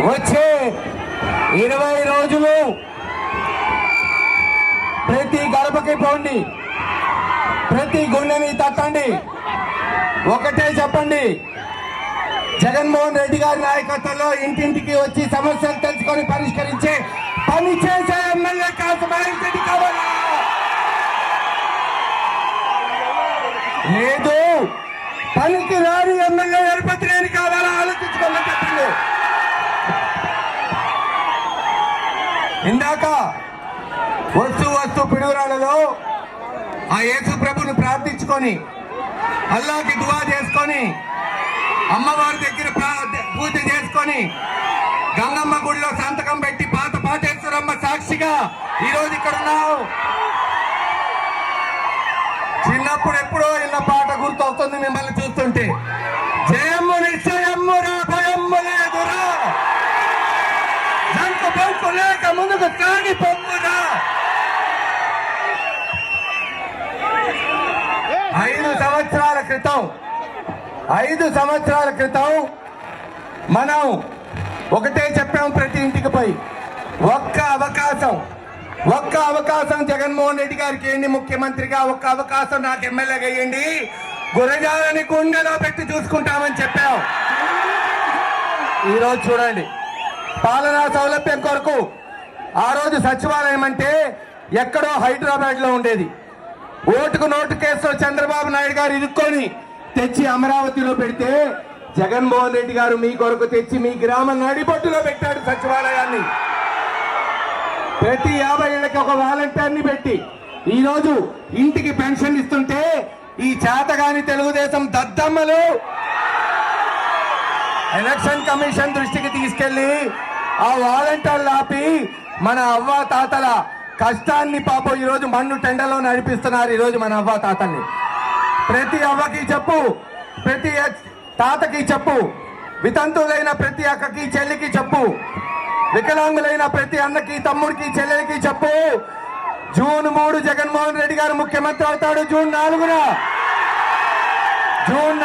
వచ్చే 20 రోజులు ప్రతి గడపకి పోండి, ప్రతి గుండెని తట్టండి, ఒకటే చెప్పండి, జగన్మోహన్ రెడ్డి గారి నాయకత్వంలో ఇంటింటికి వచ్చి సమస్యలు తెలుసుకొని పరిష్కరించే పని చేసే ఎమ్మెల్యే కాసుమహేష్ రెడ్డి కావాలా? లేదు పనికి రాని ఎమ్మెల్యే ఎరపతిరేని కావాలా? ఆలోచించుకోమని చెప్పింది. ఇందాక వస్తూ పిడుగురాళ్ళలో ఆ యేసు ప్రభుని ప్రార్థించుకొని అల్లాకి దువా చేసుకొని అమ్మవారి దగ్గర పూజ చేసుకొని గంగమ్మ గుడిలో సంతకం పెట్టి పాత పాటేశ్వరమ్మ సాక్షిగా ఈరోజు ఇక్కడ ఉన్నావు. చిన్నప్పుడు ఎప్పుడో ఇన్న పాట గుర్తొస్తుంది మిమ్మల్ని చూస్తుంటే. జయమ్ము నిశ్చయమ్మురా భయమ్ము లేదురా, జంకు బంకు లేక ముందుకు సాగి పొమ్మురా. 5 సంవత్సరాల క్రితం మనం ఒకటే చెప్పాం, ప్రతి ఇంటికి పోయి ఒక్క అవకాశం జగన్మోహన్ రెడ్డి గారికి ఏంటి, ముఖ్యమంత్రిగా ఒక్క అవకాశం నాకు ఎమ్మెల్యేగా వేయండి, గురజాలని గుండెలో పెట్టి చూసుకుంటామని చెప్పాం. ఈరోజు చూడండి, పాలనా సౌలభ్యం కొరకు ఆ రోజు సచివాలయం అంటే ఎక్కడో హైదరాబాద్ లో ఉండేది. ఓటుకు నోటు కేసులో చంద్రబాబు నాయుడు గారు ఇరుక్కొని తెచ్చి అమరావతిలో పెడితే జగన్మోహన్ రెడ్డి గారు మీ కొరకు తెచ్చి మీ గ్రామం నడిబొట్టులో పెట్టాడు సచివాలయాన్ని. ప్రతి 50 ఏళ్ళకి ఒక వాలంటీర్ని పెట్టి ఈరోజు ఇంటికి పెన్షన్ ఇస్తుంటే ఈ చేతగాని తెలుగుదేశం దద్దమ్మలు ఎలక్షన్ కమిషన్ దృష్టికి తీసుకెళ్లి ఆ వాలంటీర్లు ఆపి మన అవ్వ తాతల కష్టాన్ని పాపం ఈరోజు మన్ను టెండలో నడిపిస్తున్నారు. ఈరోజు మన అవ్వ తాతల్ని ప్రతి అవ్వకి చెప్పు, ప్రతి తాతకి చెప్పు, వితంతువులైన ప్రతి అక్కకి చెల్లికి చెప్పు, వికలాంగులైన ప్రతి అన్నకి తమ్ముడికి చెల్లెలకి చెప్పు, జూన్ 3 జగన్మోహన్ రెడ్డి గారు ముఖ్యమంత్రి అవుతాడు. జూన్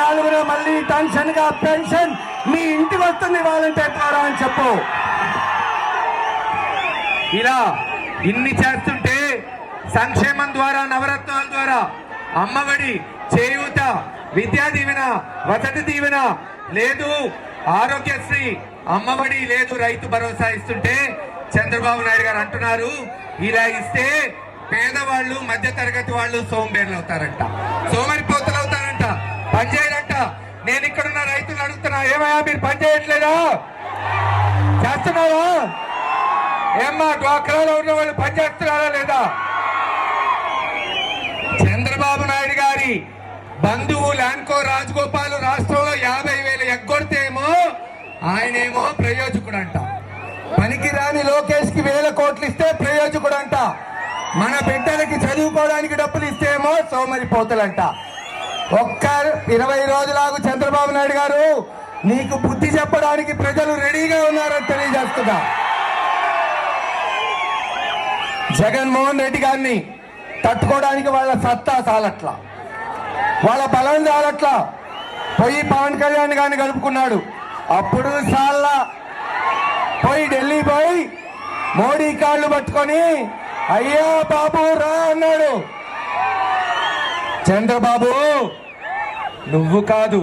4న మళ్ళీ టెన్షన్ గా పెన్షన్ మీ ఇంటికి వస్తుంది వాలంటీర్ ద్వారా అని చెప్పు. ఇలా ఇన్ని చేస్తుంటే సంక్షేమం ద్వారా, నవరత్నాల ద్వారా, అమ్మఒడి, చేయూత, విద్యా దీవెన, వసతి దీవెన లేదు, ఆరోగ్యశ్రీ, అమ్మఒడి లేదు, రైతు భరోసా ఇస్తుంటే చంద్రబాబు నాయుడు గారు అంటున్నారు ఇలా ఇస్తే పేదవాళ్ళు, మధ్య తరగతి వాళ్ళు సోంబేర్లు అవుతారంట, సోమరిపోతులు అవుతారంట, పనిచేయరంట. నేను ఇక్కడున్న రైతులు అడుగుతున్నా, ఏమయ్యా మీరు పని చేయట్లేదా? చేస్తున్నారా? ఏమ్మా డ్వాక్రాలో ఉన్న వాళ్ళు పని చేస్తున్నారా లేదా? చంద్రబాబు నాయుడు గారి బంధువు ల్యాంకో రాజగోపాల్ రాష్ట్రంలో 50,000 ఎగ్గొడితేమో ఆయనేమో ప్రయోజకుడు అంట, పనికిరాని లోకేష్ కి 1,000 కోట్లు ఇస్తే ప్రయోజకుడు అంట, మన బిడ్డలకి చదువుకోవడానికి డబ్బులు ఇస్తేమో సోమరిపోతులంట. ఒక్క 20 రోజులాగు చంద్రబాబు నాయుడు గారు, నీకు బుద్ధి చెప్పడానికి ప్రజలు రెడీగా ఉన్నారని తెలియజేస్తున్నా. జగన్మోహన్ రెడ్డి గారిని తట్టుకోవడానికి వాళ్ళ సత్తా చాలట్లా, వాళ్ళ బలం చాలట్లా. పోయి పవన్ కళ్యాణ్ గారిని కలుపుకున్నాడు, అప్పుడు చాలా పోయి ఢిల్లీ పోయి మోడీ కాళ్ళు పట్టుకొని అయ్యా బాబు రా అన్నాడు. చంద్రబాబు నువ్వు కాదు,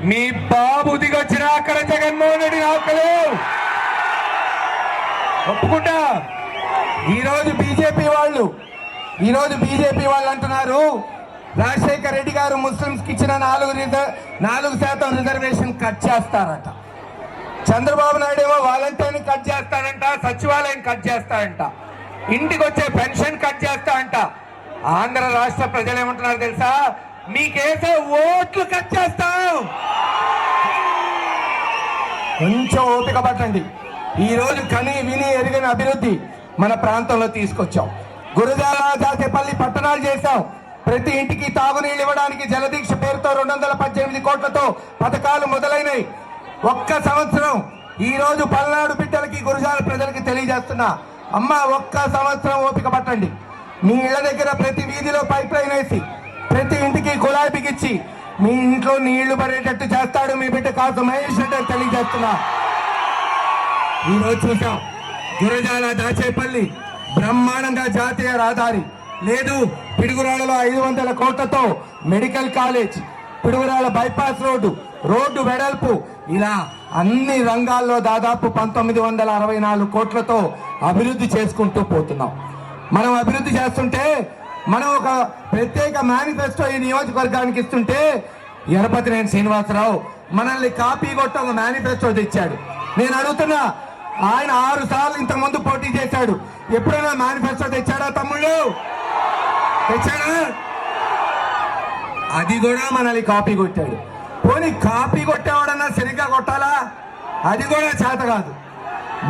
మీ బాబు దిగొచ్చిన అక్కడ జగన్మోహన్ రెడ్డి ఆకలు ఒప్పుకుంటా. ఈరోజు బీజేపీ వాళ్ళు అంటున్నారు రాజశేఖర రెడ్డి గారు ముస్లింస్ కి ఇచ్చిన 4% రిజర్వేషన్ కట్ చేస్తారట. చంద్రబాబు నాయుడు ఏమో వాలంటీర్ని కట్ చేస్తాడంట, సచివాలయం కట్ చేస్తాడంట, ఇంటికి వచ్చే పెన్షన్ కట్ చేస్తాడంట. ఆంధ్ర రాష్ట్ర ప్రజలు ఏమంటున్నారు తెలుసా? మీకేసే ఓట్లు కట్ చేస్తాం. కొంచెం ఓపిక పట్టండి. ఈ రోజు కని విని ఎరిగిన అభివృద్ధి మన ప్రాంతంలో తీసుకొచ్చాం. గురజాల, దాచేపల్లి పట్టణాలు చేశాం. ప్రతి ఇంటికి తాగునీళ్ళు ఇవ్వడానికి జలదీక్ష పేరుతో 218 కోట్లతో పథకాలు మొదలైనవి. ఒక్క సంవత్సరం ఈ రోజు పల్నాడు బిడ్డలకి, గురజాల ప్రజలకి తెలియజేస్తున్నా, అమ్మ ఒక్క సంవత్సరం ఓపిక పట్టండి. మీ ఇళ్ల దగ్గర ప్రతి వీధిలో పైప్ వేసి ప్రతి ఇంటికి కుళాయి బిగించి మీ ఇంట్లో నీళ్లు పడేటట్టు చేస్తాడు మీ బిడ్డ కాసు మహేష్ రెడ్డి అని తెలియజేస్తున్నా. ఈరోజు చూసాం గురజాల దాచేపల్లి బ్రహ్మాండంగా జాతీయ రహదారి లేదు, పిడుగురాళ్ళలో 500 కోట్లతో medical college, Piduguralla bypass road వెడల్పు, ఇలా అన్ని రంగాల్లో దాదాపు 1964 కోట్లతో అభివృద్ధి చేసుకుంటూ పోతున్నాం. మనం అభివృద్ధి చేస్తుంటే మనం ఒక ప్రత్యేక మేనిఫెస్టో ఈ నియోజకవర్గానికి ఇస్తుంటే ఎరపతినేని శ్రీనివాసరావు మనల్ని కాపీ కొట్ట ఒక మేనిఫెస్టో తెచ్చాడు. నేను అడుగుతున్నా, ఆయన 6 సార్లు ఇంతకు ముందు పోటీ చేశాడు, ఎప్పుడైనా మేనిఫెస్టో తెచ్చాడా తమ్ముళ్ళు? తెచ్చాడా? అది కూడా మనల్ని కాపీ కొట్టాడు. పోనీ కాపీ కొట్టేవాడన్నా సరిగ్గా కొట్టాలా? అది కూడా చేత కాదు.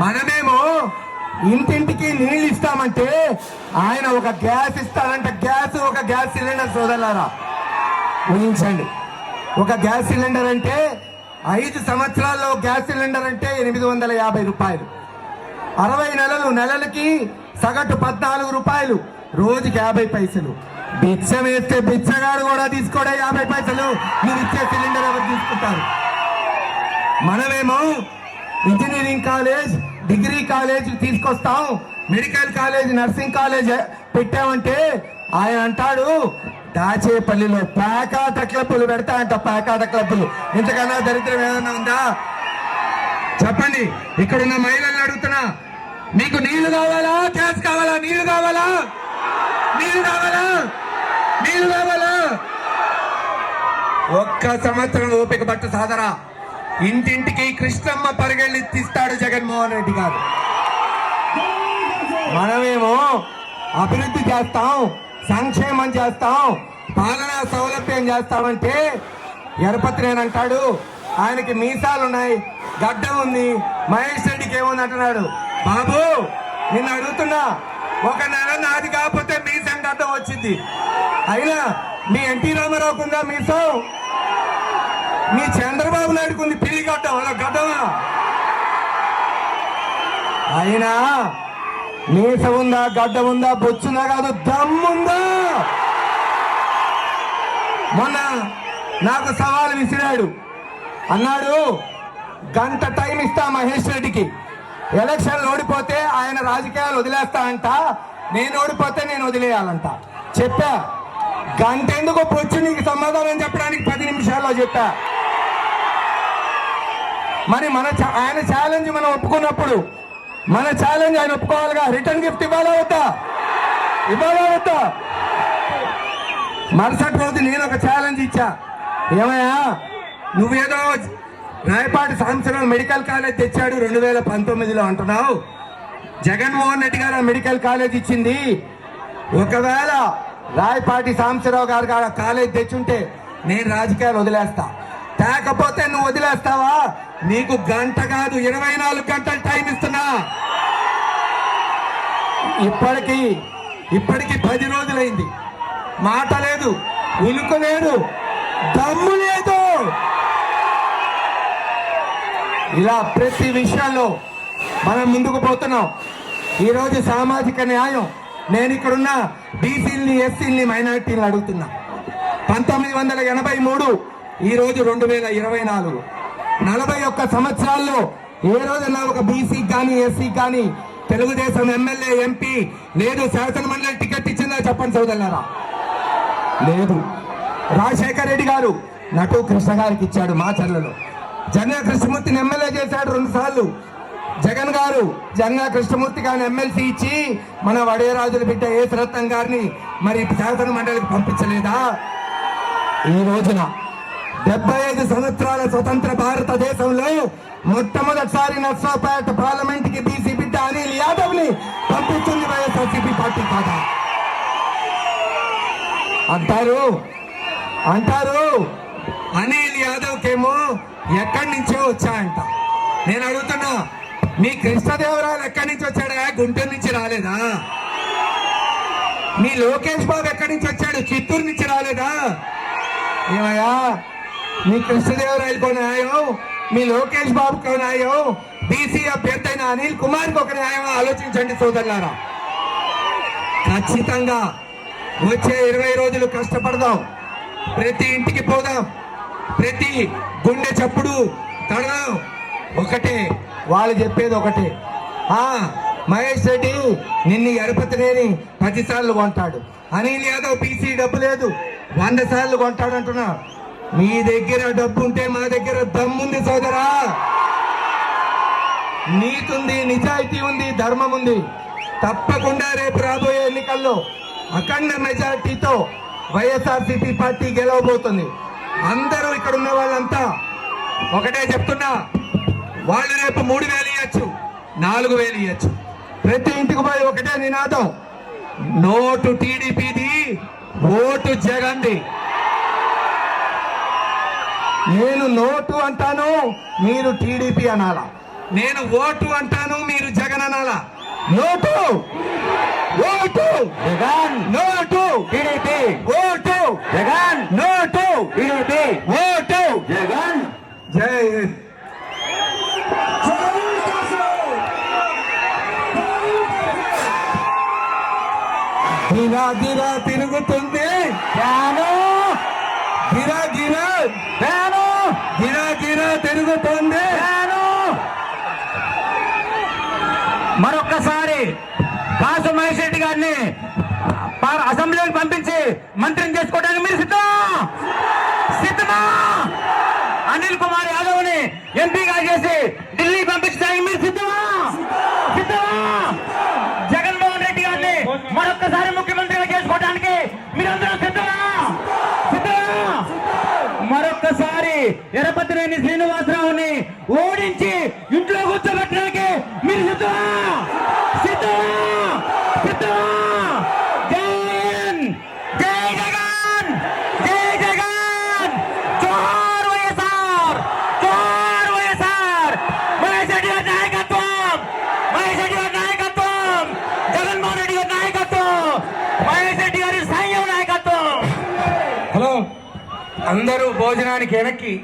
మనమేమో ఇంటింటికి నీళ్ళు ఇస్తామంటే ఆయన ఒక గ్యాస్ ఇస్తారంట. ఒక గ్యాస్ సిలిండర్ సోదరులారా ఊహించండి, ఒక గ్యాస్ సిలిండర్ అంటే 5 సంవత్సరాల్లో గ్యాస్ సిలిండర్ అంటే 850 రూపాయలు, 60 నెలలకి సగటు 14 రూపాయలు, రోజుకి 50 పైసలు. బిచ్చం వేస్తే బిచ్చగాడు కూడా తీసుకోడా 50 పైసలు? మీరు ఇచ్చే సిలిండర్ ఎవరు తీసుకుంటారు? మనమేమో ఇంజనీరింగ్ కాలేజ్, డిగ్రీ కాలేజ్ తీసుకొస్తాం, మెడికల్ కాలేజ్, నర్సింగ్ కాలేజ్ పెట్టామంటే ఆయన అంటాడు దాచేపల్లిలో పేకాట క్లబ్బులు పెడతా అంట. పేకాట క్లబ్బులు ఇంతకన్నా దరిద్రం ఏదన్నా ఉందా చెప్పండి? ఇక్కడున్న మహిళలను అడుగుతున్నా, మీకు నీళ్లు కావాలా, గ్యాస్ కావాలా? నీళ్లు కావాలా? నీళ్లు కావాలా? నీళ్లు కావాలా? ఒక్క సంవత్సరం ఓపిక పట్టు సాదరా, ఇంటింటికి కృష్ణమ్మ పరిగెళ్ళి తీస్తాడు జగన్మోహన్ రెడ్డి గారు. మనమేమో అభివృద్ధి చేస్తాం, సంక్షేమం చేస్తాం, పాలనా సౌలభ్యం చేస్తామంటే ఎరపతినేని అంటాడు ఆయనకి మీసాలున్నాయి, గడ్డం ఉంది, మహేష్ రెడ్డికి ఏముంది అంటున్నాడు. బాబు నిన్ను అడుగుతున్నా, ఒక నెల నాది కాకపోతే మీసం గడ్డం వచ్చింది. అయినా మీ ఎన్టీ రామారావుకు ఉందా మీసం? మీ చంద్రబాబు నాయుడుకు ఉంది పిల్లి గడ్డం, అలా గడ్డమా? అయినా మీస ఉందా, గడ్డ ఉందా, బొచ్చుందా కాదు, దమ్ముందా? మొన్న నాకు సవాల్ విసిరాడు, అన్నాడు గంట టైం ఇస్తా మహేష్ రెడ్డికి, ఎలక్షన్లు ఓడిపోతే ఆయన రాజకీయాలు వదిలేస్తా అంట, నేను ఓడిపోతే నేను వదిలేయాలంట. చెప్పా, గంట ఎందుకు పొచ్చు నీకు సమాధానం చెప్పడానికి 10 నిమిషాల్లో చెప్పా. మరి ఆయన ఛాలెంజ్ మనం ఒప్పుకున్నప్పుడు మన ఛాలెంజ్ ఆయన ఒప్పుకోవాలిగా. రిటర్న్ గిఫ్ట్ ఇవ్వాలా వద్దా? మరుసటి రోజు నేను ఒక ఛాలెంజ్ ఇచ్చా, ఏమయ్యా నువ్వేదో రాయపాటి సాంబశివరావు మెడికల్ కాలేజ్ తెచ్చాడు 2019లో అంటున్నావు, జగన్మోహన్ రెడ్డి గారు మెడికల్ కాలేజ్ ఇచ్చింది, ఒకవేళ రాయపాటి సాంబశివరావు గారు కాలేజ్ తెచ్చుంటే నేను రాజకీయాలు వదిలేస్తా, తేకపోతే నువ్వు వదిలేస్తావా? నీకు గంట కాదు 24 గంటలు టైం ఇస్తున్నా. ఇప్పటికి 10 రోజులైంది, మాట లేదు, ఉలుకు లేదు, దమ్ము లేదు. ఇలా ప్రతి విషయాల్లో మనం ముందుకు పోతున్నాం. ఈరోజు సామాజిక న్యాయం, నేను ఇక్కడున్న బీసీలని, ఎస్సీలని, మైనారిటీలను అడుగుతున్నా. 1983, ఈరోజు 2024, 41 సంవత్సరాల్లో ఏ రోజున ఒక బీసీకి కానీ ఎస్సీ కానీ తెలుగుదేశం ఎమ్మెల్యే, ఎంపీ లేదు, శాసనమండలి టికెట్ ఇచ్చిందా చెప్పండి సోదరులారా? లేదు. రాజశేఖర్ రెడ్డి గారు నటు కృష్ణ గారికి ఇచ్చాడు మాచర్లలో, జంగా కృష్ణమూర్తిని ఎమ్మెల్యే చేశాడు 2 సార్లు. జగన్ గారు జంగా కృష్ణమూర్తి గారిని ఎమ్మెల్సీ ఇచ్చి మన వడేరాజుల బిడ్డ ఏసరత్నం గారిని మరి శాసన మండలికి పంపించలేదా? ఈ రోజున 75 సంవత్సరాల స్వతంత్ర భారతదేశంలో మొట్టమొదటిసారి నర్సాపేట పార్లమెంట్ కి బీసీ బిడ్డ అనిల్ యాదవ్ ని పంపిస్తుంది వైఎస్ఆర్సీపీ పార్టీ కాదా? అంటారు అనిల్ యాదవ్ కేమో ఎక్కడి నుంచో వచ్చాయంట. నేను అడుగుతున్నా, మీ కృష్ణదేవరాయలు ఎక్కడి నుంచి వచ్చాడా? గుంటూరు నుంచి రాలేదా? మీ లోకేష్ బాబు ఎక్కడి నుంచి వచ్చాడు? చిత్తూరు నుంచి రాలేదా? ఏమయ్యా, మీ కృష్ణదేవరాయలకు న్యాయం, మీ లోకేష్ బాబుకు న్యాయం, బీసీ అభ్యర్థి అయిన అనిల్ కుమార్కి ఒక న్యాయం ఆలోచించండి సోదరులారా. ఖచ్చితంగా వచ్చే 20 రోజులు కష్టపడదాం, ప్రతి ఇంటికి పోదాం, ప్రతి గుండె చప్పుడు తడదాం. ఒకటే వాళ్ళు చెప్పేది ఒకటే, మహేష్ రెడ్డి నిన్ను ఎరపతినేని 10 సార్లు కొంటాడు, అనిల్ యాదవ్ పీసీ డబ్బు లేదు 100 సార్లు కొంటాడు అంటున్నా. మీ దగ్గర డబ్బు ఉంటే మా దగ్గర దమ్ముంది సోదరా, నీతుంది, నిజాయితీ ఉంది, ధర్మం ఉంది. తప్పకుండా రేపు రాబోయే ఎన్నికల్లో అఖండ మెజార్టీతో వైఎస్ఆర్సీపీ పార్టీ గెలవబోతుంది. అందరూ ఇక్కడ ఉన్న వాళ్ళంతా ఒకటే చెప్తున్నా, వాళ్ళు రేపు 3,000 ఇవ్వచ్చు, 4,000 ఇవ్వచ్చు. ప్రతి ఇంటికి పోయి ఒకటే నినాదం, నోటు టీడీపీది, ఓటు జగన్ది. నేను నోటు అంటాను, మీరు టీడీపీ అనాలా. నేను ఓటు అంటాను, మీరు జగన్ అనాలా. Note vote Jagan, note TDP, vote Jagan, note TDP, vote Jagan. జై హింద్. గిరా గిరా తిరుగుతుంది ఫ్యాను, గిరా గిరా ఫ్యాను, గిరా గిరా తిరుగుతుంది ఫ్యాను. మరొక్కసారి కాసు మహేష్ రెడ్డి గారిని అసెంబ్లీకి పంపించి మంత్రిని చేసుకోవడానికి మీరు సిద్ధమా? అనిల్ కుమార్ యాదవ్ ని ఎంపీగా చేసి ఢిల్లీ పంపించడానికి మీరు సిద్ధమా? జగన్మోహన్ రెడ్డి గారిని మరొక్కసారి ముఖ్యమంత్రిగా చేసుకోవడానికి మీరందరూ సిద్ధమా? మరొక్కసారి ఎరపతినేని శ్రీనివాసరావుని ఓడించి ఇంట్లో కూర్చోబెట్టడానికి మీరు సిద్ధమా? జై జగన్, జై జగన్, జోహార్ వైఎస్ఆర్, జోహార్ వైఎస్ఆర్. మహేష్ రెడ్డి గారి నాయకత్వం, మహేష్ రెడ్డి గారి నాయకత్వం, జగన్మోహన్ రెడ్డి గారి నాయకత్వం, మహేష్ రెడ్డి గారి సైన్యం నాయకత్వం. హలో, అందరూ భోజనానికి వెనక్కి